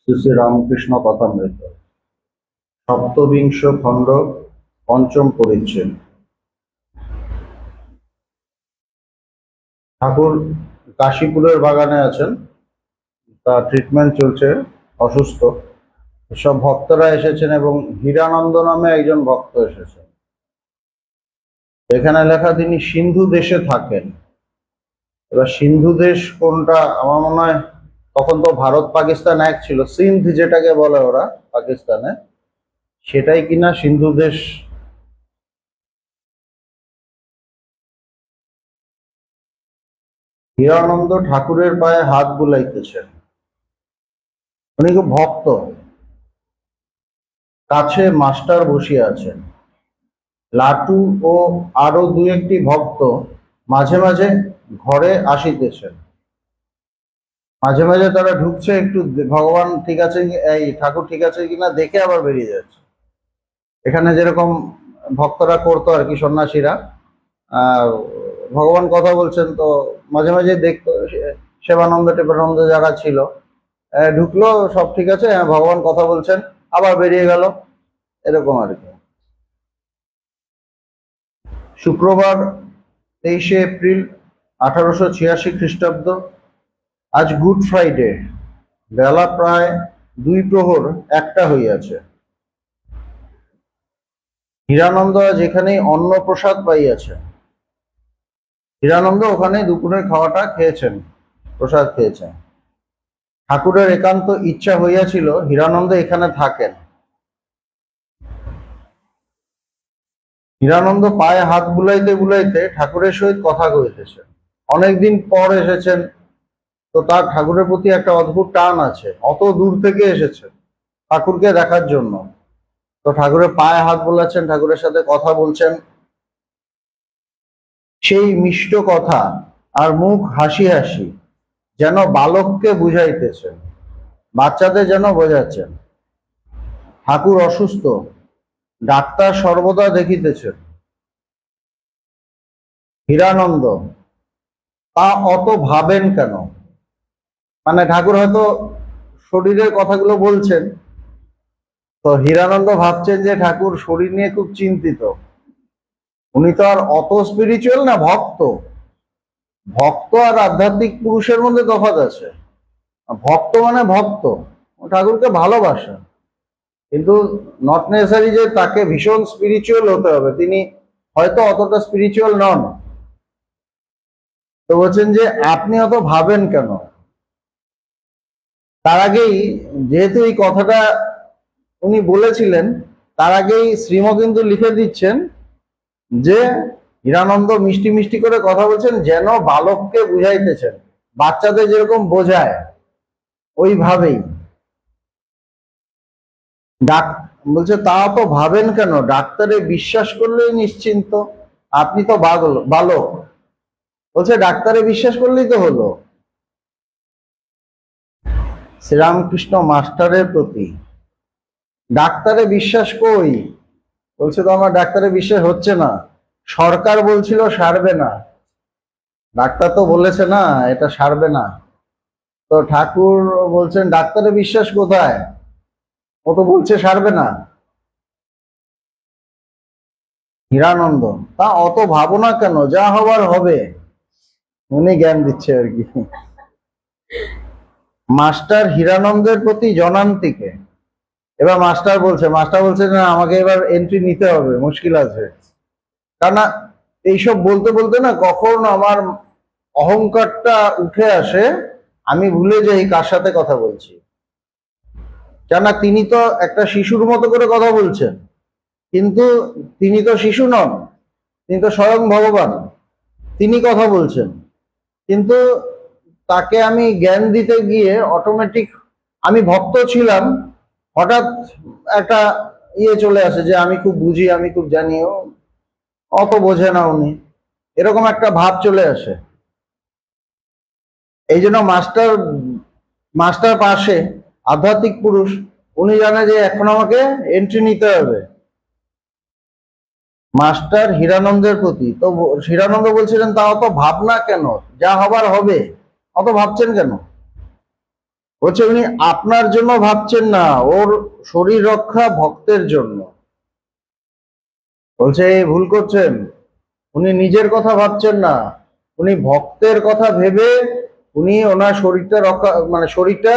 শ্রী শ্রী রামকৃষ্ণ কথামৃত সপ্তবিংশ খণ্ড পঞ্চম পরিচ্ছেদ। ঠাকুর কাশীপুরের বাগানে আছেন, তার ট্রিটমেন্ট চলছে, অসুস্থ। সব ভক্তরা এসেছেন এবং হীরানন্দ নামে একজন ভক্ত এসেছেন। এখানে লেখা তিনি সিন্ধু দেশে থাকেন। এবার সিন্ধু দেশ কোনটা আমার মনে হয়, তখন তো ভারত পাকিস্তান এক ছিল, সিন্ধ যেটাকে বলে ওরা পাকিস্তানে, সেটাই কিনা সিন্ধু দেশ। হীরানন্দ ঠাকুরের পায়ে হাত বুলাইতেছেন। উনি খুব ভক্ত। কাছে মাস্টার বসিয়া আছেন। লাটু ও আরো দু একটি ভক্ত মাঝে মাঝে ঘরে আসিতেছেন। মাঝে মাঝে তারা ঢুকছে, একটু ভগবান ঠিক আছে, এই ঠাকুর ঠিক আছে কিনা দেখে আবার বেরিয়ে যাচ্ছে। এখানে যেরকম ভক্তরা করতো আর কি, সন্ন্যাসীরা ভগবান কথা বলছেন তো মাঝে মাঝে দেখতো, সেবানন্দ টেবানন্দ যারা ছিল, ঢুকলো, সব ঠিক আছে, ভগবান কথা বলছেন, আবার বেরিয়ে গেল, এরকম আর কি। শুক্রবার 23শে এপ্রিল 1886 খ্রিস্টাব্দ। আজ গুড ফ্রাইডে। বেলা প্রায় 1 হইয়াছে। হীরানন্দ আজ এখানেই অন্নপ্রসাদ পাইয়াছে। হীরানন্দ ওখানে দুপুরের খাওয়াটা খেয়েছেন, প্রসাদ খেয়েছেন। ঠাকুরের একান্ত ইচ্ছা হইয়াছিল হীরানন্দ এখানে থাকেন। হীরানন্দ পায়ে হাত বুলাইতে বুলাইতে ঠাকুরের সহিত কথা কইতেছেন। অনেকদিন পর এসেছেন, তো তার ঠাকুরের প্রতি একটা অদ্ভুত টান আছে। অত দূর থেকে এসেছেন ঠাকুরকে দেখার জন্য, তো ঠাকুরের পায়ে হাত বোলাচ্ছেন, ঠাকুরের সাথে কথা বলছেন। সেই মিষ্ট কথা আর মুখ হাসি হাসি যেন বালককে বুঝাইতেছেন, বাচ্চাদের যেন বোঝাচ্ছেন। ঠাকুর অসুস্থ, ডাক্তার সর্বদা দেখিতেছেন। হীরানন্দ তা অত ভাবেন কেন? মানে ঠাকুর হয়তো শরীরের কথাগুলো বলছেন, তো হীরানন্দ ভাবছেন যে ঠাকুর শরীর নিয়ে খুব চিন্তিত। উনি তো আর অত স্পিরিচুয়াল না, ভক্ত। ভক্ত আর আধ্যাত্মিক পুরুষের মধ্যে তফাৎ আছে। ভক্ত মানে ভক্ত, ঠাকুরকে ভালোবাসা, কিন্তু নট নেসেসারি যে তাকে ভীষণ স্পিরিচুয়াল হতে হবে। তিনি হয়তো অতটা স্পিরিচুয়াল নন। তো বলছেন যে আপনি অত ভাবেন কেন? তার আগেই যেহেতু এই কথাটা উনি বলেছিলেন, তার আগেই শ্রীম কিন্তু লিখে দিচ্ছেন যে হীরানন্দ মিষ্টি মিষ্টি করে কথা বলছেন, যেন বালককে বুঝাইতেছেন, বাচ্চাদের যেরকম বোঝায় ওইভাবেই। বলছে তা তো ভাবেন কেন? ডাক্তারে বিশ্বাস করলেই নিশ্চিন্ত। আপনি তো বালক। বলছে ডাক্তারে বিশ্বাস করলেই তো হলো। শ্রীরামকৃষ্ণ মাস্টারের প্রতি ডাক্তারে বিশ্বাস কই? বলছে তো আমার ডাক্তারে বিশ্বাস হচ্ছে না। সরকার বলছিল সারবে না, ডাক্তার তো বলেছে না এটা সারবে না। তো ঠাকুর বলছেন ডাক্তারে বিশ্বাস কোথায়? ও তো বলছে সারবে না। হীরানন্দ তা অত ভাবনা কেন, যা হবার হবে। উনি জ্ঞান দিচ্ছে আর কি। মাস্টার হীরানন্দের প্রতি জনান্তিকে। এবার মাস্টার বলছে না, আমাকে এবার এন্ট্রি নিতে হবে, মুশকিল আছে। কারণ এইসব বলতে বলতে না কখন আমার অহংকারটা উঠে আসে, আমি ভুলে যাই কার সাথে কথা বলছি। কেন তিনি তো একটা শিশুর মতো করে কথা বলছেন, কিন্তু তিনি তো শিশু নন, তিনি তো স্বয়ং ভগবান। তিনি কথা বলছেন, কিন্তু তাকে আমি জ্ঞান দিতে গিয়ে অটোমেটিক, আমি ভক্ত ছিলাম, হঠাৎ একটা চলে আসে যে আমি খুব বুঝি, আমি খুব জানি, অত বোঝে না উনি, এরকম একটা ভাব চলে আসে। এই জন্য মাস্টার পাশে আধ্যাত্মিক পুরুষ, উনি জানে যে এখন আমাকে এন্ট্রি নিতে হবে। মাস্টার হীরানন্দের প্রতি, তো হীরানন্দ বলছিলেন তা অত ভাবনা কেন, যা হবার হবে, অত ভাবছেন কেন? বলছে উনি আপনার জন্য ভাবছেন না, ওর শরীর রক্ষা ভক্তের জন্য। বলছে এই ভুল করছেন, উনি নিজের কথা ভাবছেন না, উনি ভক্তের কথা ভেবে উনি ওনার শরীরটা রক্ষা, মানে শরীরটা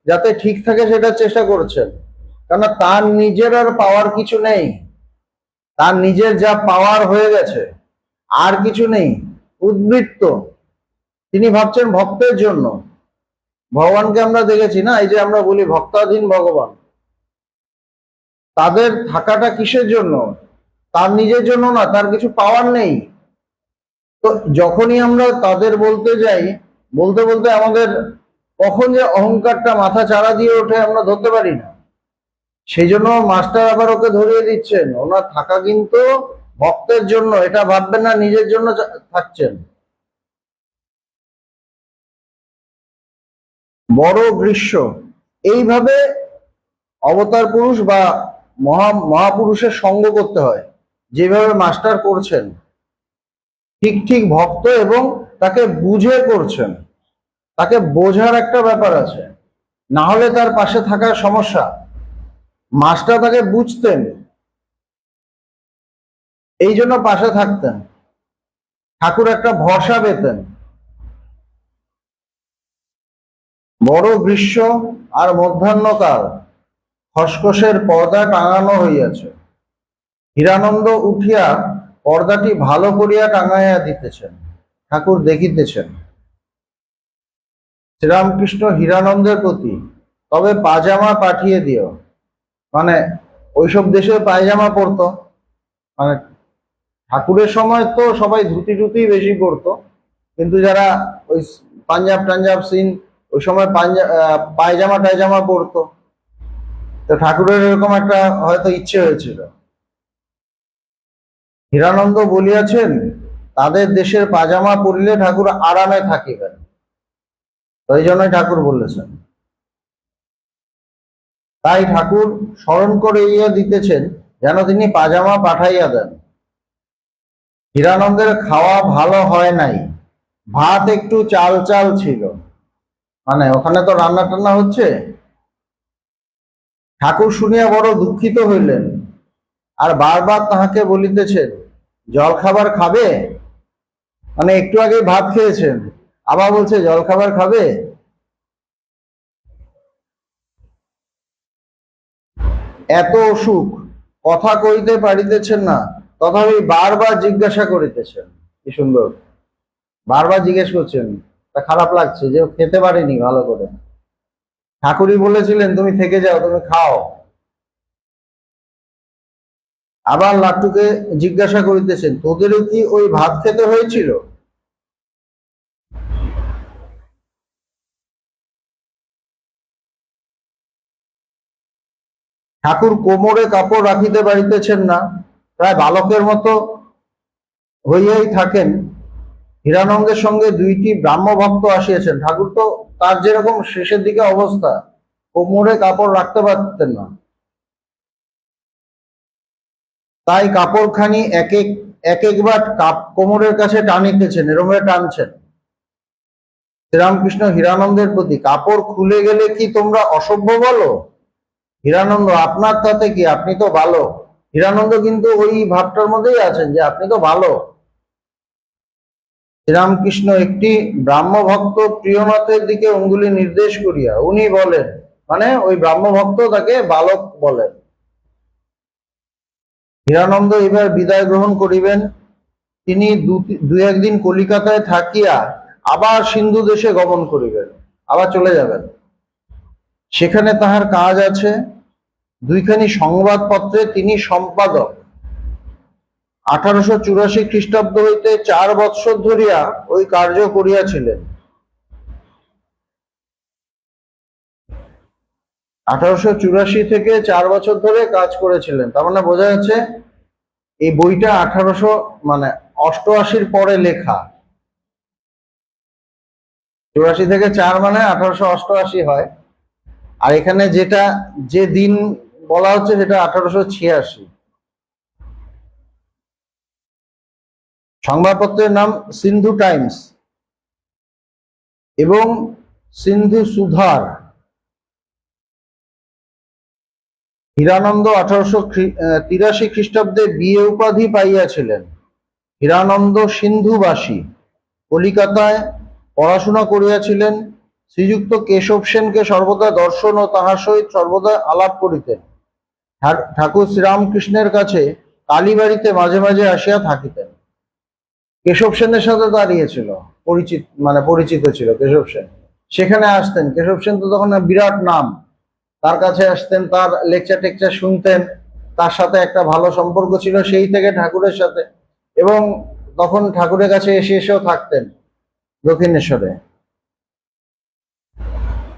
যাতে ঠিক থাকে সেটা চেষ্টা করছেন। কেননা তার নিজের আর পাওয়ার কিছু নেই, তার নিজের যা পাওয়ার হয়ে গেছে, আর কিছু নেই, উদ্বৃত্ত। তিনি ভাবছেন ভক্তের জন্য। ভগবানকে আমরা দেখেছি না, এই যে আমরা বলি ভক্তাধীন ভগবান, তাদের থাকাটা কিসের জন্য? তার নিজের জন্য না, তার কিছু পাওয়ার নেই। তো যখনই আমরা তাদের বলতে যাই, বলতে বলতে আমাদের কখন যে অহংকারটা মাথা চাড়া দিয়ে ওঠে আমরা ধরতে পারি না। সেই জন্য মাস্টার আবার ওকে ধরিয়ে দিচ্ছেন, ওনার থাকা কিন্তু ভক্তের জন্য, এটা ভাববেন না নিজের জন্য থাকছেন। বড় গ্রীষ্ম, এইভাবে অবতার পুরুষ বা মহাপুরুষের সঙ্গ করতে হয়, যেভাবে মাস্টার করছেন। ঠিক ঠিক ভক্ত এবং তাকে বুঝে করছেন, তাকে বোঝার একটা ব্যাপার আছে, না হলে তার পাশে থাকার সমস্যা। মাস্টার তাকে বুঝতেন, এই জন্য পাশে থাকতেন, ঠাকুর একটা ভরসা পেতেন। বড় গ্রীষ্ম আর মধ্যাহ্নকাল, খসখসের পর্দা টাঙানো হইয়াছে। হীরানন্দ উঠিয়া পর্দাটি ভালো করিয়া টাঙাইয়া দিতেছেন, ঠাকুর দেখিতেছেন। শ্রীরামকৃষ্ণ হীরানন্দের প্রতি, তবে পাজামা পাঠিয়ে দিও। মানে ওইসব দেশে পায়জামা পরতো, মানে ঠাকুরের সময় তো সবাই ধুতি টুতি বেশি পরতো, কিন্তু যারা ওই পাঞ্জাব টাঞ্জাব সিন, ওই সময় পায়জামা টায়জামা পরতো। তো ঠাকুরের এরকম একটা হয়তো ইচ্ছে হয়েছিল। হীরানন্দ বলিয়াছেন, তাদের দেশের পাজামা পরিলে ঠাকুর আরামে থাকিবেন, ওই জন্যই ঠাকুর বলেছেন। তাই ঠাকুর স্মরণ করিয়া দিতেছেন যেন তিনি পাজামা পাঠাইয়া দেন। হীরানন্দের খাওয়া ভালো হয় নাই, ভাত একটু চাল চাল ছিল, মানে ওখানে তো রান্না টান্না হচ্ছে। ঠাকুর শুনিয়া বড় দুঃখিত হইলেন, আর বারবার তাহাকে বলিতেছেন, জল খাবার খাবে? মানে একটু আগে ভাত খেয়েছেন, আবার বলছে জল খাবার খাবে। এত অসুখ, কথা কইতে পারিতেছেন না, তথাপি বারবার জিজ্ঞাসা করিতেছেন। কি সুন্দর, বারবার জিজ্ঞেস করছেন, তা খারাপ লাগছে যে খেতে পারেনি ভালো করে। ঠাকুরই বলেছিলেন তুমি থেকে যাও, তুমি খাও। আবার লাট্টুকে জিজ্ঞাসা করিতেছেন, তোদেরও কি ওই ভাত খেতে হয়েছিল? ঠাকুর কোমরে কাপড় রাখিতে পারিতেছেন না, প্রায় বালকের মতো হইয়াই থাকেন। হীরানন্দের সঙ্গে দুইটি ব্রাহ্ম ভক্ত আসিয়াছেন। ঠাকুর তো তার যেরকম শেষের দিকে অবস্থা, কোমরে কাপড় রাখতে পারতেন না, তাই কাপড়খানি এক একবার কোমরের কাছে টানিতেছেন, এরকম টানছেন। শ্রীরামকৃষ্ণ হীরানন্দের প্রতি, কাপড় খুলে গেলে কি তোমরা অসভ্য বলো? হীরানন্দ, আপনার তাতে কি, আপনি তো ভালো। হীরানন্দ কিন্তু ওই ভাবটার মধ্যেই আছেন যে আপনি তো ভালো। শ্রীরামকৃষ্ণ একটি ব্রাহ্ম ভক্ত প্রিয়নাথের দিকে অঙ্গুলি নির্দেশ করিয়া উনি বলেন, মানে ওই ব্রাহ্ম ভক্ত তাকে বালক বলেন। হীরানন্দ এবার বিদায় গ্রহণ করিবেন। তিনি দুই একদিন কলিকাতায় থাকিয়া আবার সিন্ধু দেশে গমন করিবেন, আবার চলে যাবেন। সেখানে তাহার কাজ আছে। দুইখানি সংবাদপত্রে তিনি সম্পাদক। 1884 খ্রিস্টাব্দ হইতে 4 বৎসর ধরিয়া ওই কার্য করিয়াছিলেন। 1884 থেকে 4 বছর ধরে কাজ করেছিলেন, তার মানে বোঝা যাচ্ছে এই বইটা 88 পরে লেখা। 84 থেকে 4 মানে 1888 হয়। আর এখানে যে দিন বলা হচ্ছে সেটা 1886। সংবাদপত্রের নাম সিন্ধু টাইমস এবং সিন্ধু সুধার। হীরানন্দ 1883 খ্রিস্টাব্দে বিএ উপাধি পাইয়াছিলেন। হীরানন্দ সিন্ধুবাসী, কলিকাতায় পড়াশোনা করিয়াছিলেন। শ্রীযুক্ত কেশব সেনকে সর্বদা দর্শন ও তাহার সহিত সর্বদা আলাপ করিতেন। ঠাকুর শ্রীরামকৃষ্ণের কাছে কালীবাড়িতে মাঝে মাঝে আসিয়া থাকিতেন। কেশব সেনের সাথে দাঁড়িয়েছিল, পরিচিত ছিল কেশব সেন। সেখানে আসতেন। কেশব সেন তো তখন বিরাট নাম। তার কাছে আসতেন, তার লেকচার টেকচার শুনতেন, তার সাথে একটা ভালো সম্পর্ক ছিল সেই থেকে ঠাকুরের সাথে। এবং তখন ঠাকুরের কাছে এসেও থাকতেন দক্ষিণেশ্বরে।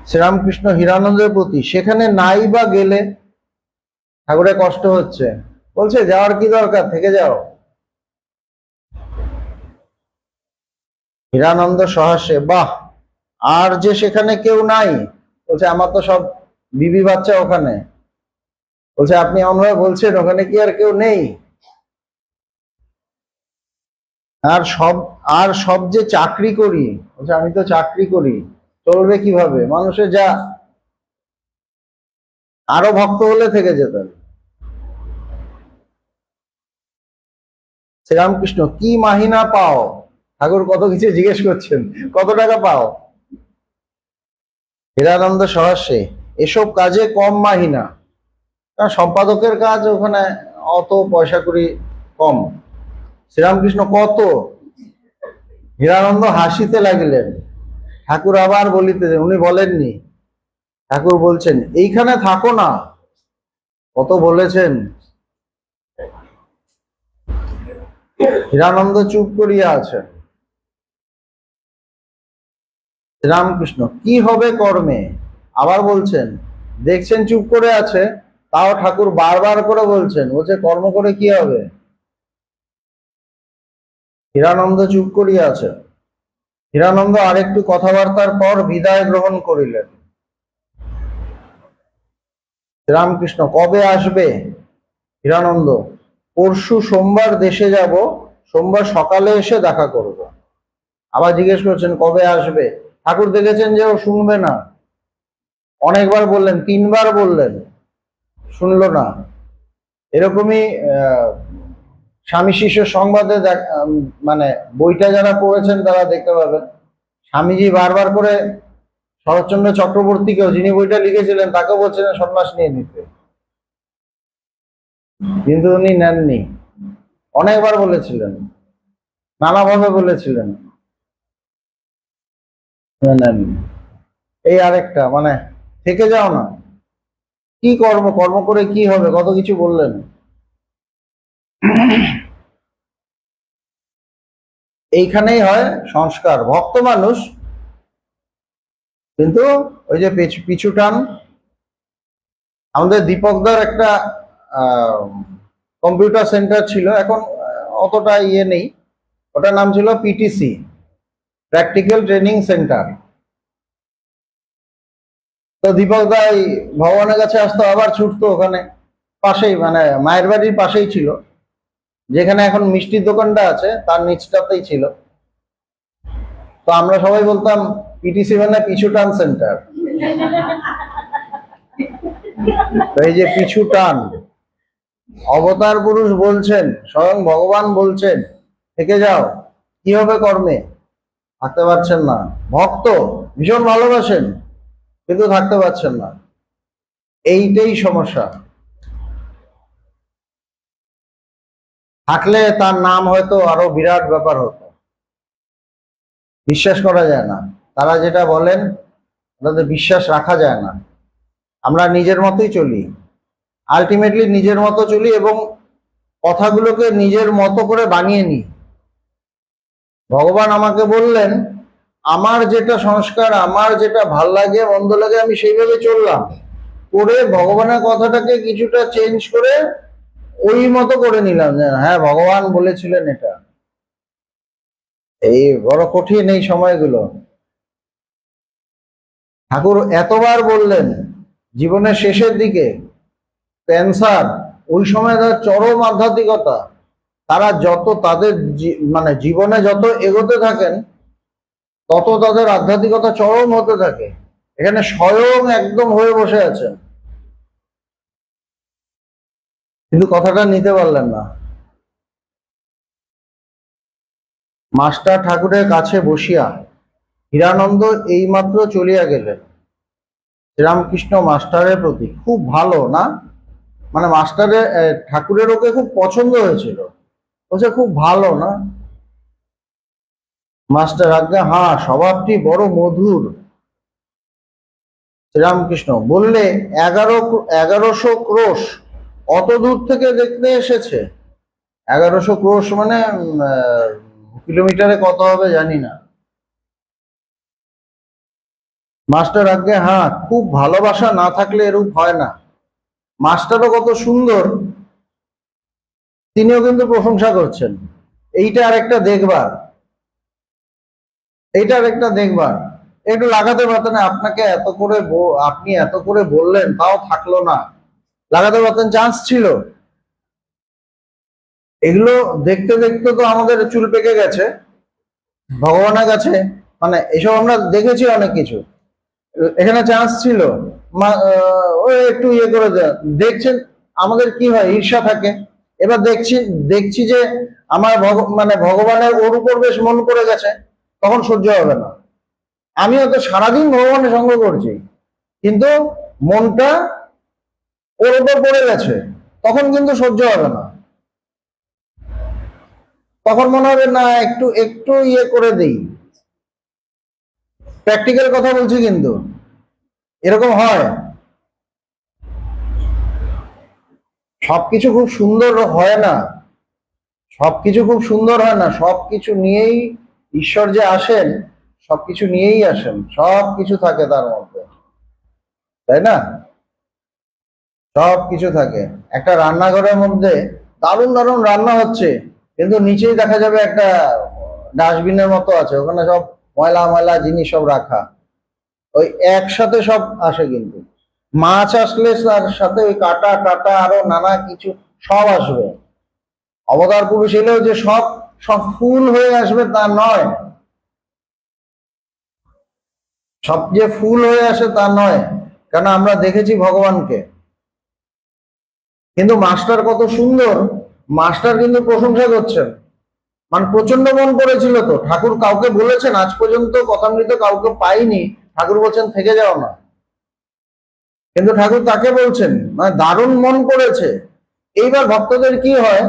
শ্রীরামকৃষ্ণ হীরানন্দের প্রতি সেখানে নাই বা গেলে ঠাকুরের কষ্ট হচ্ছে, বলছে যাওয়ার কি দরকার, থেকে যাও। হীরানন্দ সহাস্যে, বাহ, আর যে সেখানে কেউ নাই? বলছে আমার তো সব বিবি বাচ্চা ওখানে। বলছে আপনি এমনভাবে বলছেন, ওখানে কি আর কেউ নেই? আর সব যে চাকরি করি। বলছে আমি তো চাকরি করি, চলবে কিভাবে? মানুষের যা, আরো ভক্ত হলে থেকে যেতেন। শ্রীরামকৃষ্ণ, কি মাহিনা পাও? ঠাকুর কত কিছু জিজ্ঞেস করছেন, কত টাকা পাও? হীরানন্দ সহাস্যে, এসব কাজে কম মাহিনা। সম্পাদকের কাজ, ওখানে অত পয়সা করি কম। শ্রীরামকৃষ্ণ, কত? হীরানন্দ হাসিতে লাগিলেন। ঠাকুর আবার বলিতেছেন, উনি বলেননি, ঠাকুর বলছেন এইখানে থাকো না, কত বলেছেন। হীরানন্দ চুপ করিয়া আছেন। শ্রীরামকৃষ্ণ, কি হবে কর্মে? আবার বলছেন, দেখছেন চুপ করে আছে, তাও ঠাকুর বারবার করে বলছেন, বলছে কর্ম করে কি হবে? হীরানন্দ চুপ করিয়া আছে। হীরানন্দ আরেকটু কথাবার্তার পর বিদায় গ্রহণ করিলেন। শ্রীরামকৃষ্ণ, কবে আসবে? হীরানন্দ, পরশু সোমবার দেশে যাব, সোমবার সকালে এসে দেখা করব। আবার জিজ্ঞেস করছেন কবে আসবে? ঠাকুর দেখেছেন যে ও শুনবে না, অনেকবার বললেন, 3বার বললেন, শুনলো না। এরকমই স্বামী শিষ্য সংবাদে মানে বইটা যারা পড়েছেন তারা দেখতে পাবেন, স্বামীজি বারবার করে শরৎচন্দ্র চক্রবর্তীকেও, যিনি বইটা লিখেছিলেন, তাকেও বলছিলেন সন্ন্যাস নিয়ে নিতে, কিন্তু উনি নেননি। অনেকবার বলেছিলেন, নানাভাবে বলেছিলেন, নেননি। এই আরেকটা, মানে থেকে যাও না, কি কর্ম, কর্ম করে কি হবে, কত কিছু বললেন। এইখানেই হয় সংস্কার। ভক্ত মানুষ, কিন্তু ওই যে পিছু টান। আমাদের দীপকদার একটা কম্পিউটার সেন্টার ছিল, এখন অতটা ইয়ে নেই, ওটার নাম ছিল পিটিসি, প্র্যাকটিক্যাল ট্রেনিং সেন্টার। তো দীপকদা এই ভগবানের কাছে আসতো, আবার ছুটতো ওখানে, পাশেই, মানে মায়ের বাড়ির পাশেই ছিল, যেখানে এখন মিষ্টির দোকানটা আছে তার নিচটাতেই ছিল। তো আমরা সবাই বলতাম পিটিসি মানে পিছু টান সেন্টার। এই যে পিছু টান, অবতার পুরুষ বলছেন, স্বয়ং ভগবান বলছেন থেকে যাও, কি হবে কর্মে? থাকতে পারছেন না। ভক্ত ভীষণ ভালোবাসেন, কিন্তু থাকতে পারছেন না, এইটাই সমস্যা। থাকলে তার নাম হয়তো আরো বিরাট ব্যাপার হতো। বিশ্বাস করা যায় না, তারা যেটা বলেন তাদের বিশ্বাস রাখা যায় না। আমরা নিজের মতোই চলি, আলটিমেটলি নিজের মতো চলি, এবং কথাগুলোকে নিজের মতো করে বানিয়ে নিই। ভগবান আমাকে বললেন, আমার যেটা সংস্কার, আমার যেটা ভাল লাগে মন্দ লাগে, আমি সেইভাবে চললাম, করে ভগবানের কথাটাকে কিছুটা চেঞ্জ করে ওই মতো করে নিলাম, হ্যাঁ ভগবান বলেছিলেন এটা। এই বড় কঠিন এই সময়গুলো। ঠাকুর এতবার বললেন জীবনের শেষের দিকে, ক্যান্সার, ওই সময় তাদের চরম আধ্যাত্মিকতা, তারা যত তাদের মানে জীবনে যত এগোতে থাকেন তত তাদের আধ্যাত্মিকতা চরম হতে থাকে। এখানে স্বয়ং একদম হয়ে বসে আছেন। কিন্তু কথাটা নিতে পারলেন না। মাস্টার ঠাকুরের কাছে বসিয়া হীরানন্দ এইমাত্র চলিয়া গেলেন। শ্রীরামকৃষ্ণ মাস্টারের প্রতি খুব ভালো না, মানে মাস্টারের ঠাকুরের ওকে খুব পছন্দ হয়েছিল, বলছে খুব ভালো না। মাস্টার আজ্ঞা হ্যাঁ, স্বভাবটি বড় মধুর। শ্রীরামকৃষ্ণ বললে 1100 ক্রোশ অত দূর থেকে দেখতে এসেছে। 1100 ক্রোশ মানে কিলোমিটারে কত হবে জানি না। মাস্টার আজ্ঞা হ্যাঁ, খুব ভালোবাসা না থাকলে এরূপ হয় না। মাস্টারও কত সুন্দর, তিনিও কিন্তু প্রশংসা করছেন। এইটা আরেকটা দেখবার, এইটা আরেকটা দেখবার। একটু লাগাতে পারতেন, আপনাকে এত করে আপনি এত করে বললেন তাও থাকলো না, লাগাতে পারতেন, চান্স ছিল। এগুলো দেখতে দেখতে তো আমাদের চুল পেকে গেছে ভগবানের কাছে, মানে এসব আমরা দেখেছি অনেক কিছু। এখানে চান্স ছিল, ওই একটু ইয়ে করে দেখছেন। আমাদের কি হয়, ঈর্ষা থাকে। এবার দেখছি যে আমার মানে ভগবানের ওর উপর বেশ মন করে গেছে, তখন সহ্য হবে না। আমিও তো সারাদিন ভগবানের সঙ্গ করছি, কিন্তু মনটা ওর উপর পড়ে গেছে, তখন কিন্তু সহ্য হবে না। তখন মনে হবে না, একটু একটু ইয়ে করে দেই। প্র্যাকটিক্যাল কথা বলছি, কিন্তু এরকম হয়। সবকিছু খুব সুন্দর হয় না, সবকিছু খুব সুন্দর হয় না। সবকিছু নিয়েই ঈশ্বর যে আসেন, সবকিছু নিয়েই আসেন, সবকিছু থাকে তার মধ্যে, তাই না? সবকিছু থাকে। একটা রান্নাঘরের মধ্যে দারুণ দারুণ রান্না হচ্ছে, কিন্তু নিচেই দেখা যাবে একটা ডাস্টবিনের মতো আছে, ওখানে সব ময়লা ময়লা জিনিস সব রাখা। ওই একসাথে সব আসে, কিন্তু মাছ আসলে তার সাথে ওই কাটা কাটা আরো নানা কিছু সব আসবে। অবতার পুরুষ এলেও যে সব সব ফুল হয়ে আসবে তা নয়, সব যে ফুল হয়ে আসে তা নয়, কারণ আমরা দেখেছি ভগবানকে। কিন্তু মাস্টার কত সুন্দর, মাস্টার কিন্তু প্রশংসা করছেন, মানে প্রচন্ড মন করেছিল তো। ঠাকুর কাউকে বলেছেন, আজ পর্যন্ত কথামৃত কাউকে পাইনি ঠাকুর বলছেন থেকে যাও না, কিন্তু ঠাকুর তাকে বলছেন, মানে দারুণ মন করেছে। এইবার ভক্তদের কি হয়,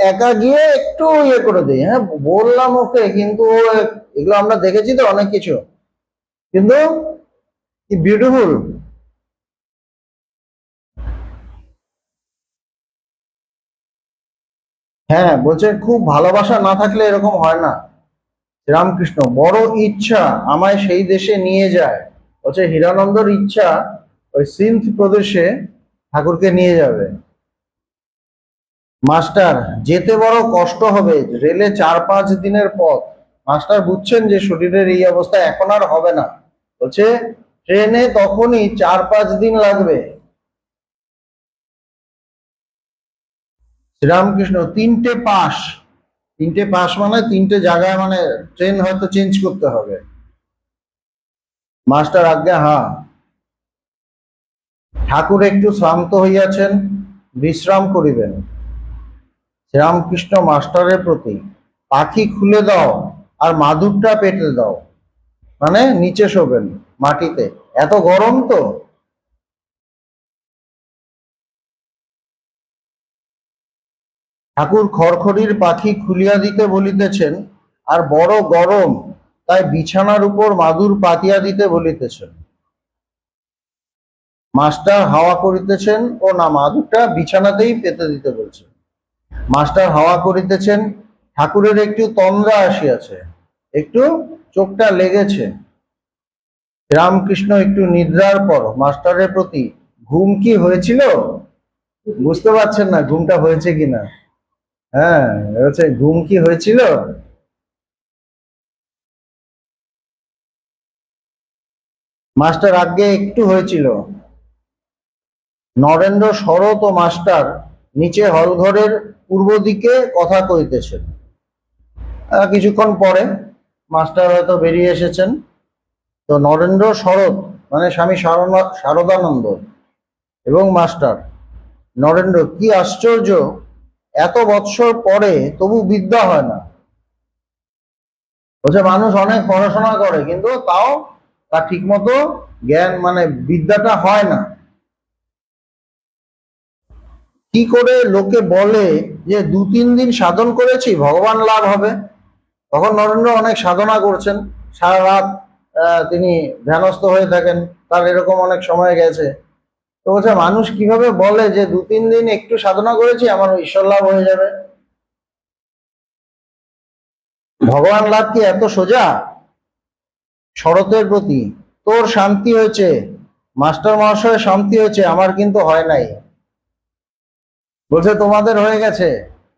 একা গিয়ে একটু ইয়ে করে দিই, হ্যাঁ বললাম ওকে, কিন্তু এগুলো আমরা দেখেছি তো অনেক কিছু, কিন্তু কি বিউটিফুল। হ্যাঁ, বলছে খুব ভালোবাসা না থাকলে এরকম হয় না। রামকৃষ্ণ বড় ইচ্ছা আমায় সেই দেশে নিয়ে যায়। বলছে হীরানন্দর ইচ্ছা ওই সিন্ধ প্রদেশে ঠাকুরকে নিয়ে যাবে। মাস্টার যেতে বড় কষ্ট হবে, রেলে 4-5 দিনের পথ। মাস্টার বুঝছেন যে শরীরের এই অবস্থা এখন আর হবে না, বলছে ট্রেনে তখনই 4-5 দিন লাগবে। শ্রীরামকৃষ্ণ 3টে পাস, 3টে পাস মানে 3টে জায়গায়, মানে ট্রেন হয়তো চেঞ্জ করতে হবে। মাস্টার আজ্ঞা হ্যাঁ। ঠাকুর একটু শ্রান্ত হইয়াছেন, বিশ্রাম করিবেন। শ্রীরামকৃষ্ণ মাস্টারের প্রতি পাখি খুলে দাও আর মাদুরটা পেতে দাও, মানে নিচে শোবেন মাটিতে, এত গরম তো। ঠাকুর খড়খড়ির পাখি খুলিয়া দিতে বলিতেছেন, আর বড় গরম, তাই বিছানার উপর মাদুর পাতিয়া দিতে বলিতেছেন। মাস্টার হাওয়া করিতেছেন, ও না, মাদুরটা বিছানাতেই পেতে দিতে বলছেন। মাস্টার হাওয়া করিতেছেন, ঠাকুরের একটু তন্দ্রা আসিয়াছে, একটু চোখটা লেগেছে। রামকৃষ্ণ একটু নিদ্রার পর মাস্টারের প্রতি ঘুম কি হয়েছিল, বুঝতে পারছেন না ঘুমটা হয়েছে কিনা। হ্যাঁ, হচ্ছে ঘুম কি হয়েছিল। মাস্টার আগে একটু হয়েছিল। নরেন্দ্র শরৎ ও মাস্টার নিচে হলঘরের পূর্ব দিকে কথা কইতেছেন। কিছুক্ষণ পরে মাস্টার হয়তো বেরিয়ে এসেছেন। তো নরেন্দ্র শরৎ মানে স্বামী শারদানন্দ এবং মাস্টার নরেন্দ্র, কি আশ্চর্য, এত বৎসর পরে তবু বিদ্যা হয় না। বলছে মানুষ অনেক পড়াশোনা করে কিন্তু তাও তার ঠিক মতো জ্ঞান মানে বিদ্যাটা হয় না। কি করে লোকে বলে যে 2-3 দিন সাধন করেছি ভগবান লাভ হবে? তখন নরেন্দ্র অনেক সাধনা করছেন, সারা রাত তিনি ধ্যানস্থ হয়ে থাকেন, তার এরকম অনেক সময় গেছে। তো বলছে মানুষ কিভাবে বলে যে 2-3 দিন একটু সাধনা করেছি আমার ঈশ্বর লাভ হয়ে যাবে? ভগবান লাভ কি এত সোজা? শরতের প্রতি, তোর শান্তি হয়েছে, মাস্টার মহাশয়ের শান্তি হয়েছে, আমার কিন্তু হয় নাই। বলছে তোমাদের হয়ে গেছে,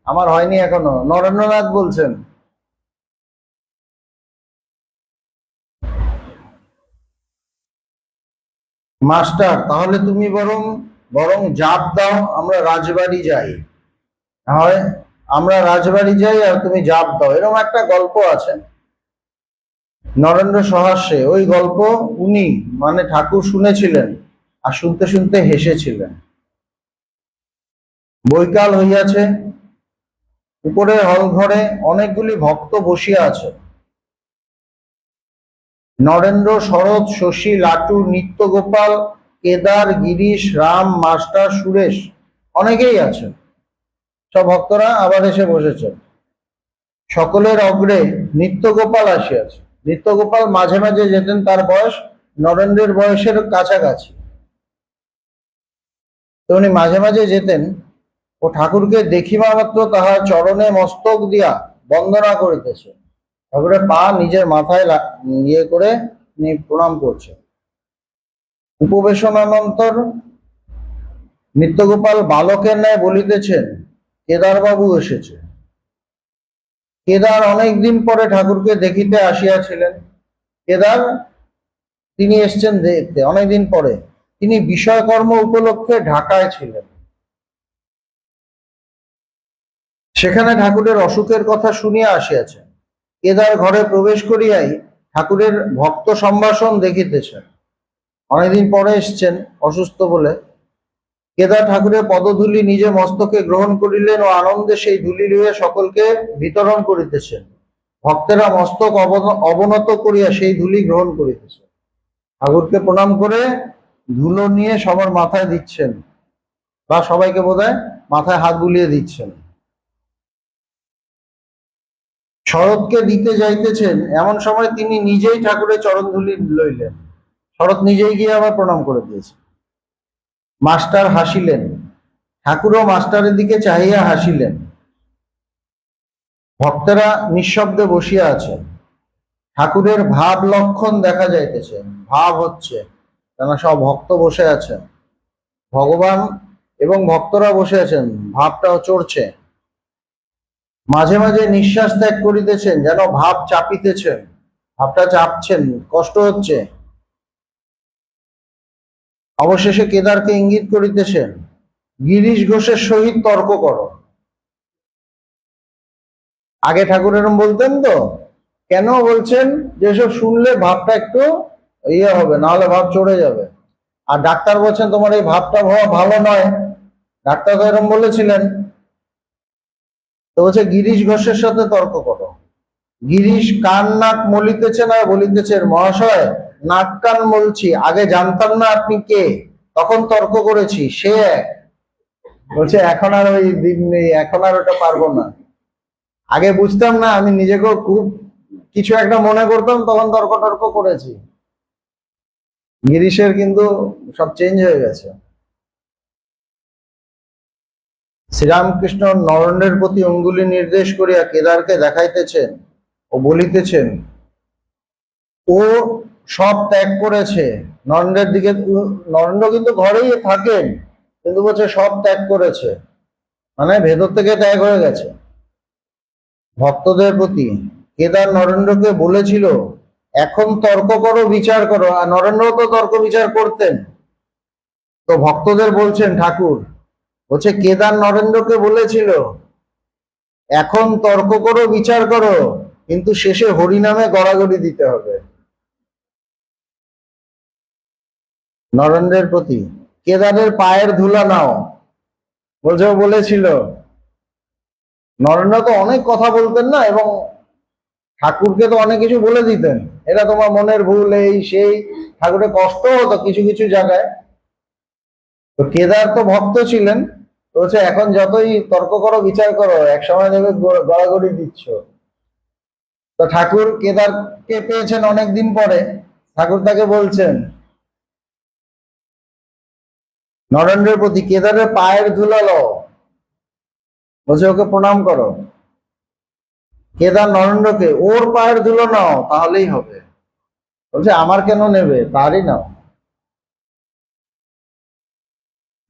আমার হয়নি এখনো। নরেন্দ্রনাথ বলছেন। মাস্টার, তাহলে তুমি বরং বরং জাপ দাও, আমরা রাজবাড়ি যাই। হয় আমরা রাজবাড়ি যাই আর তুমি জাপ দাও, এরকম একটা গল্প আছে নরেন্দ্র সহাস্যে। ওই গল্প উনি মানে ঠাকুর শুনেছিলেন আর শুনতে শুনতে হেসেছিলেন। বৈকাল হইয়াছে, উপরের হলঘরে অনেকগুলি ভক্ত বসিয়া আছে। নরেন্দ্র, শরৎ, শশী, লাটু, নিত্যগোপাল, কেদার, গিরিশ, রাম, মাস্টার, সুরেশ অনেকেই আছেন। সব ভক্তরা আবার এসে বসেছেন। সকলের অগ্রে নিত্যগোপাল আসিয়াছে। নিত্যগোপাল মাঝে মাঝে যেতেন, তার বয়স নরেন্দ্রের বয়সের কাছাকাছি। তো উনি মাঝে মাঝে যেতেন ও ঠাকুরকে দেখিবা মাত্র তাহার চরণে মস্তক দিয়া বন্দনা করিতেছে। ঠাকুরের পা নিজের মাথায় ইয়ে করে তিনি প্রণাম করছেন। উপবেশনানন্তর নিত্যগোপাল বালকের ন্যায় বলিতেছেন, কেদার বাবু এসেছে। কেদার অনেকদিন পরে ঠাকুরকে দেখিতে আসিয়াছিলেন। কেদার তিনি এসছেন দেখতে অনেকদিন পরে। তিনি বিষয়কর্ম উপলক্ষে ঢাকায় ছিলেন। সেখানে ঠাকুরের অসুখের কথা শুনিয়া আসিয়াছেন। কেদার ঘরে প্রবেশ করিয়াই ঠাকুরের ভক্ত সম্ভাষণ দেখিতেছেন। অনেকদিন পরে এসছেন অসুস্থ বলে। কেদার ঠাকুরের পদধূলি নিজে মস্তকে গ্রহণ করিলেন ও আনন্দে সেই ধূলি লইয়া সকলকে বিতরণ করিতেছেন। ভক্তেরা মস্তক অবনত করিয়া সেই ধূলি গ্রহণ করিতেছে। ঠাকুরকে প্রণাম করে ধুলো নিয়ে সবার মাথায় দিচ্ছেন, বা সবাইকে বোধহয় মাথায় হাত বুলিয়ে দিচ্ছেন। শরৎকে দিতে যাইতেছেন, এমন সময় তিনি নিজেই ঠাকুরের চরণ ধুলি লইলেন। শরৎ নিজেই গিয়ে আবার প্রণাম করে দিয়েছে। মাস্টার হাসিলেন, ঠাকুরও মাস্টারের দিকে চাহিয়া হাসিলেন। ভক্তেরা নিঃশব্দে বসিয়া আছেন। ঠাকুরের ভাব লক্ষণ দেখা যাইতেছে, ভাব হচ্ছে, কেন সব ভক্ত বসে আছেন, ভগবান এবং ভক্তরা বসে আছেন, ভাবটাও চড়ছে। মাঝে মাঝে নিঃশ্বাস ত্যাগ করিতেছেন, যেন ভাব চাপিতেছেন, ভাবটা চাপছেন, কষ্ট হচ্ছে। অবশেষে কেদারকে ইঙ্গিত করিতেছেন, গিরিশ ঘোষের সহিত তর্ক করো। আগে ঠাকুর এরম বলতেন তো, কেন বলছেন? যেসব শুনলে ভাবটা একটু ইয়ে হবে, নাহলে ভাব চড়ে যাবে। আর ডাক্তার বলছেন তোমার এই ভাবটা হওয়া ভালো নয়, ডাক্তার তো এরম বলেছিলেন। তো বলছে গিরিশ ঘোষের সাথে তর্ক করো। গিরিশ কান নাক মলিতেছে না, বলিতেছে মহাশয় নাক কান মলছি, আগে জানতাম না আপনি কে, তখন তর্ক করেছি, সে এক। বলছে এখন আর ওই দিন নেই, এখন আর ওটা পারবো না। আগে বুঝতাম না, আমি নিজেকেও খুব কিছু একটা মনে করতাম, তখন তর্ক টর্ক করেছি। গিরিশের কিন্তু সব চেঞ্জ হয়ে গেছে। শ্রীরামকৃষ্ণ নরেন্দ্রের প্রতি অঙ্গুলি নির্দেশ করিয়া কেদারকে দেখাইতেছেন ও বলিতেছেন, ও সব ত্যাগ করেছে। নরেন্দ্রের দিকে, নরেন্দ্র কিন্তু ঘরেই থাকেন, কিন্তু বলছে সব ত্যাগ করেছে, মানে ভেতর থেকে ত্যাগ হয়ে গেছে। ভক্তদের প্রতি কেদার নরেন্দ্রকে বলেছিল, এখন তর্ক করো, বিচার করো। আর নরেন্দ্র তো তর্ক বিচার করতেন। তো ভক্তদের বলছেন ঠাকুর, বলছে কেদার নরেন্দ্রকে বলেছিল, এখন তর্ক করো, বিচার করো, কিন্তু শেষে হরিনামে গড়াগড়ি দিতে হবে। নরেন্দ্রের প্রতি, কেদারের পায়ের ধুলা নাও, বলছে ও বলেছিল নরেন্দ্র তো অনেক কথা বলতেন না, এবং ঠাকুরকে তো অনেক কিছু বলে দিতেন, এটা তোমার মনের ভুল, এই সেই, ঠাকুরের কষ্ট হতো কিছু কিছু জায়গায়। তো কেদার তো ভক্ত ছিলেন, তো হচ্ছে এখন যতই তর্ক করো বিচার করো একসময় দেখবে গড়াগড়ি দিচ্ছ। তো ঠাকুর কেদারকে পেয়েছেন অনেকদিন পরে, ঠাকুর তাকে বলছেন নরেন্দ্রের প্রতি কেদারের পায়ের ধুলো লও, বলছে ওকে প্রণাম করো। কেদার নরেন্দ্রকে ওর পায়ের ধুলো নাও তাহলেই হবে, বলছে আমার কেন নেবে, তারই নাও।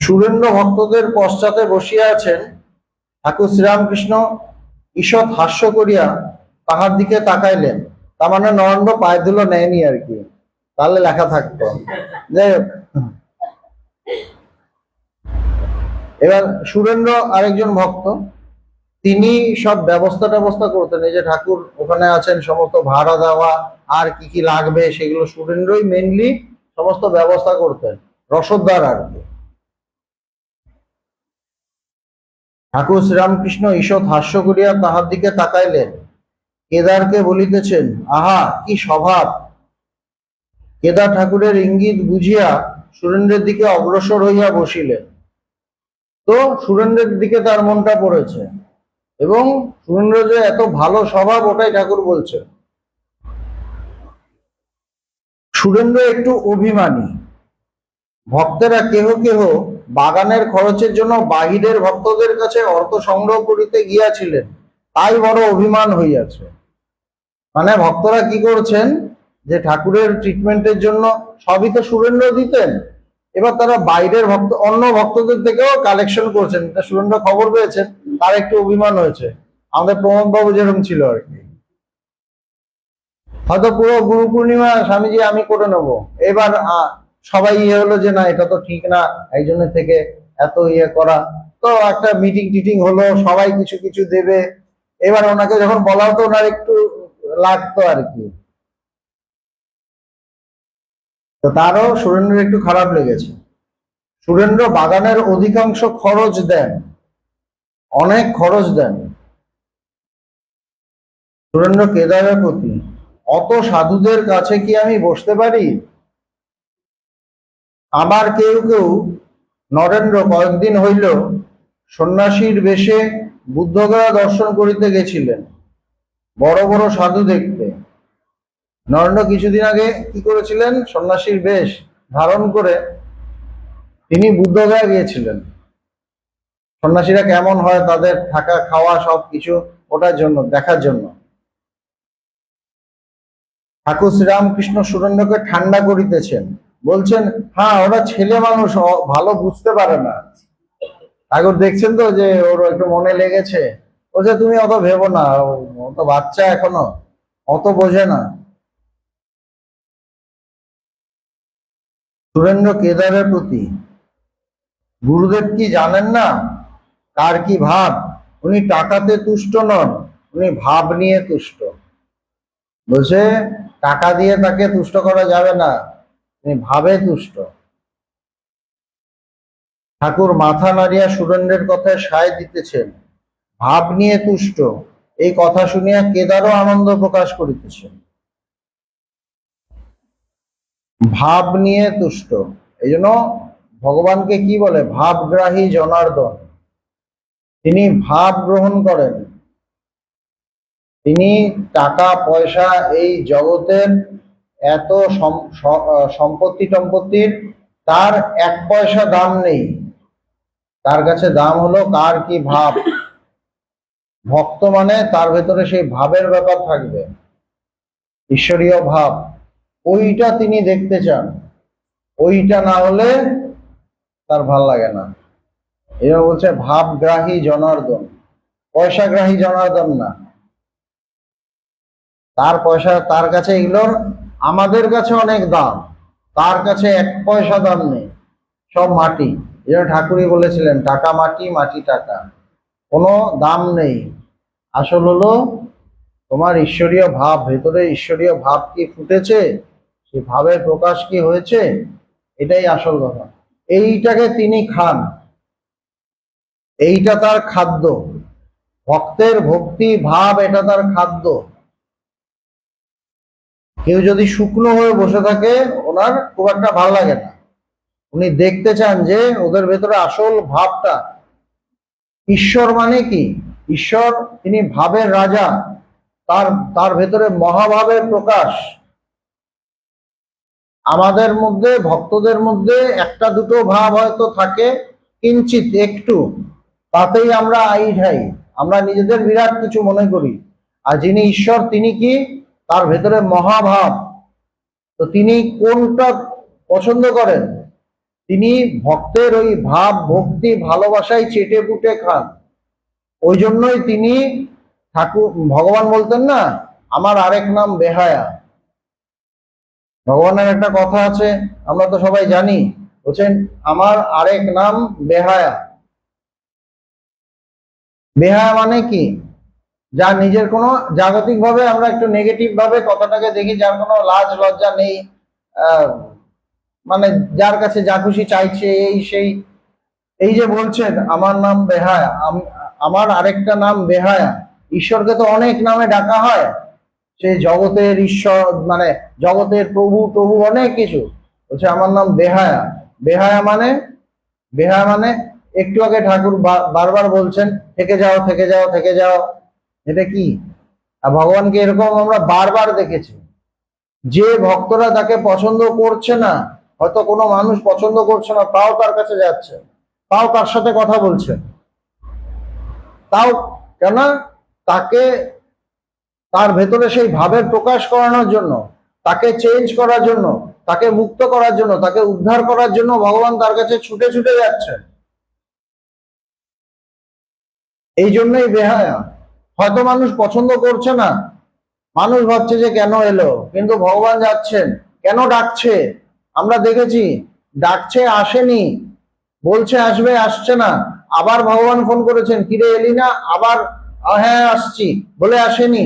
সুরেন্দ্র ভক্তদের পশ্চাতে বসিয়া আছেন, ঠাকুর শ্রীরামকৃষ্ণ ঈষৎ হাস্য করিয়া তাহার দিকে তাকাইলেন। তার মানে নরেন্দ্র পায়ের ধুলো নেয়নি আর কি, তাহলে লেখা থাকতো। যাই হোক, এবার সুরেন্দ্র আরেকজন ভক্ত, তিনি সব ব্যবস্থা ট্যাবস্থা করতেন। এই যে ঠাকুর ওখানে আছেন, সমস্ত ভাড়া দেওয়া আর কি কি লাগবে সেগুলো সুরেন্দ্রই মেনলি সমস্ত ব্যবস্থা করতেন, রসদদার আর কি। ঠাকুর শ্রীরামকৃষ্ণ ঈষৎ হাস্য করিয়া তাহার দিকে তাকাইলেন, কেদারকে বলিতেছেন, আহা কি স্বভাব। কেদার ঠাকুরের ইঙ্গিত বুঝিয়া সুরেন্দ্রের দিকে অগ্রসর হইয়া বসিলেন। তো সুরেন্দ্রের দিকে তার মনটা পড়েছে, এবং সুরেন্দ্র যে এত ভালো স্বভাব ওটাই ঠাকুর বলছে। সুরেন্দ্র একটু অভিমানী। ভক্তেরা কেহ কেহ বাগানের খরচের জন্য বাহিরের ভক্তদের কাছে অর্থ সংগ্রহ করিতে গিয়াছিলেন, তাই বড় অভিমান হইয়াছে। মানে ভক্তরা কি করছেন, যে ঠাকুরের ট্রিটমেন্টের জন্য সবই তো সুরেন্দ্র দিতেন, এবার তারা বাইরের ভক্ত অন্য ভক্তদের থেকেও কালেকশন করছেন, এটা সুরেন্দ্র খবর পেয়েছেন, তার একটু অভিমান হয়েছে। আমাদের প্রমোদ বাবু যেরকম ছিল আর কি, হয়তো পুরো গুরু পূর্ণিমা স্বামীজি আমি করে নেব, এবার সবাই ইয়ে হলো যে না এটা তো ঠিক না, এই জন্য থেকে এত ইয়ে করা। তো একটা মিটিং টিটিং হলো, সবাই কিছু কিছু দেবে, এবার ওনাকে যখন বলা হতো ওনার একটু লাগতো আর কি। তো তারও সুরেন্দ্রের একটু খারাপ লেগেছে। সুরেন্দ্র বাগানের অধিকাংশ খরচ দেন, অনেক খরচ দেন। সুরেন্দ্র কেদারের প্রতি, অত সাধুদের কাছে কি আমি বসতে পারি। আবার কেউ কেউ, নরেন্দ্র কয়েকদিন হইল সন্ন্যাসীর বেশে বুদ্ধগয়া দর্শন করিতে গেছিলেন, বড় বড় সাধু দেখতে। নরেন্দ্র কিছুদিন আগে কি করেছিলেন, সন্ন্যাসীর বেশ ধারণ করে তিনি বুদ্ধগয়া গিয়েছিলেন। সন্ন্যাসীরা কেমন হয়, তাদের থাকা খাওয়া সবকিছু ওটার জন্য, দেখার জন্য। ঠাকুর শ্রীরামকৃষ্ণ সুরেন্দ্রকে ঠান্ডা করিতেছেন, বলছেন হ্যাঁ ওরা ছেলে মানুষ, ভালো বুঝতে পারে না। ঠাকুর দেখছেন তো যে ওর একটু মনে লেগেছে, ও যে তুমি অত ভেবো না, ও তো বাচ্চা এখনো, অত বোঝে না। সুরেন্দ্র কেদারের প্রতি, গুরুদেব কি জানেন না কার কি ভাব। উনি টাকাতে তুষ্ট নন, উনি ভাব নিয়ে তুষ্ট। বলছে টাকা দিয়ে তাকে তুষ্ট করা যাবে না, উনি ভাবে তুষ্ট। ঠাকুর মাথা নাড়িয়া সুরেন্দ্রের কথায় সায় দিতেছেন, ভাব নিয়ে তুষ্ট। এই কথা শুনিয়া কেদারও আনন্দ প্রকাশ করিতেছেন। ভাব নিয়ে তুষ্ট, এই জন্য ভগবানকে কি বলে, ভাবগ্রাহী জনার্দন। তিনি ভাব গ্রহণ করেন, তিনি টাকা পয়সা এই জগতের এত সম্পত্তি টম্পত্তির তার এক পয়সা দাম নেই, তার কাছে দাম হলো কার কি ভাব। ভক্ত মানে তার ভেতরে সেই ভাবের ব্যাপার থাকবে, ঈশ্বরীয় ভাব, ওইটা তিনি দেখতে চান। ওইটা না হলে তার ভাল লাগে না। এরা বলছে ভাবগ্রাহী জনার্দন, পয়সাগ্রাহী জনার্দন না। তার পয়সা, তার কাছে এগুলোর আমাদের কাছে অনেক দাম, তার কাছে এক পয়সা দাম নেই, সব মাটি। এই ঠাকুরই বলেছিলেন টাকা মাটি, মাটি টাকা, কোনো দাম নেই। আসল হলো তোমার ঈশ্বরীয় ভাব, ভেতরে ঈশ্বরীয় ভাব কি ফুটেছে, সেই ভাবের প্রকাশ কি হয়েছে, এটাই আসল কথা। এইটাকে তিনি খান। এইটা তার খাদ্য, ভক্তের ভক্তি ভাব, এটা তার খাদ্য। কেউ যদি শুকনো হয়ে বসে থাকে, ওনার খুব একটা ভালো লাগে না। উনি দেখতে চান যে ওদের ভেতরে আসল ভাবটা। ঈশ্বর মানে কি? ঈশ্বর তিনি ভাবের রাজা, তার তার ভেতরে মহাভাবের প্রকাশ। আমাদের মধ্যে, ভক্তদের মধ্যে একটা দুটো ভাব হয়তো থাকে, কিঞ্চিত একটু, তাতেই আমরা আই ঢাই, আমরা নিজেদের বিরাট কিছু মনে করি। আর যিনি ঈশ্বর, তিনি কি? তার ভেতরে মহাভাব। তো তিনি কোনটা পছন্দ করেন? তিনি ভক্তের ওই ভাব, ভক্তি, ভালোবাসায় চেটে পুটে খান। ওই জন্যই তিনি, ঠাকুর ভগবান বলতেন না, আমার আরেক নাম বেহায়া। ভগবানের একটা কথা আছে, আমরা তো সবাই জানি, বলছেন আমার আরেক নাম বেহায়া। বেহায়া মানে কি? যার নিজের কোনো, জাগতিক ভাবে আমরা একটু নেগেটিভ ভাবে কথাটাকে দেখি, যার কোনো লাজ লজ্জা নেই, মানে যার কাছে যা খুশি চাইছে, এই সেই। এই যে বলছেন আমার নাম বেহায়া, আমার আরেকটা নাম বেহায়া। ঈশ্বরকে তো অনেক নামে ডাকা হয়, সে জগতের ঈশ্বর, মানে জগতের প্রভু প্রভু অনেক কিছু। বলছে আমার নাম বেহায়া। বেহায়া মানে, বেহায়া মানে একটু আগে ঠাকুর বারবার বলছেন থেকে যাও থেকে যাও থেকে যাও। এটা কি? আর ভগবানকে এরকম আমরা বারবার দেখেছি। যে ভক্তরা তাকে পছন্দ করছে না, হয়তো কোনো মানুষ পছন্দ করছে না, তাও তার কাছে যাচ্ছে, তাও তার সাথে কথা বলছে, তাও কেন? তাকে, তার ভেতরে সেই ভাবের প্রকাশ করানোর জন্য, তাকে চেঞ্জ করার জন্য, তাকে মুক্ত করার জন্য, তাকে উদ্ধার করার জন্য ভগবান তার কাছে ছুটে ছুটে যাচ্ছেন। এই জন্যই বেহায়া। হয়তো মানুষ পছন্দ করছে না, মানুষ ভাবছে যে কেন এলো, কিন্তু ভগবান যাচ্ছেন। কেন ডাকছে? আমরা দেখেছি, ডাকছে আসেনি, বলছে আসবে আসছে না, আবার ভগবান ফোন করেছেন, ফিরে এলি না? আবার হ্যাঁ আসছি বলে আসেনি।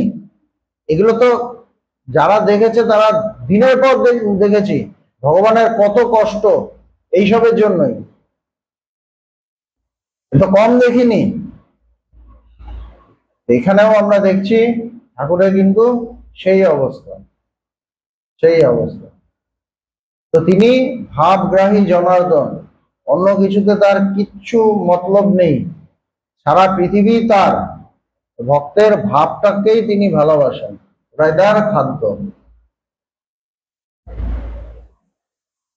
এগুলো তো যারা দেখেছে তারা দিনের পর দেখেছি ভগবানের কত কষ্ট এইসবের জন্যই, এটা কম দেখিনি। এখানেও আমরা দেখছি ঠাকুরের কিন্তু সেই অবস্থা, সেই অবস্থা। তো তিনি ভাবগ্রাহী জনার্দন, অন্য কিছুতে তার কিচ্ছু মতলব নেই, সারা পৃথিবী তার। ভক্তের ভাবটাকেই তিনি ভালোবাসেন, হৃদয়ের খাদ্য।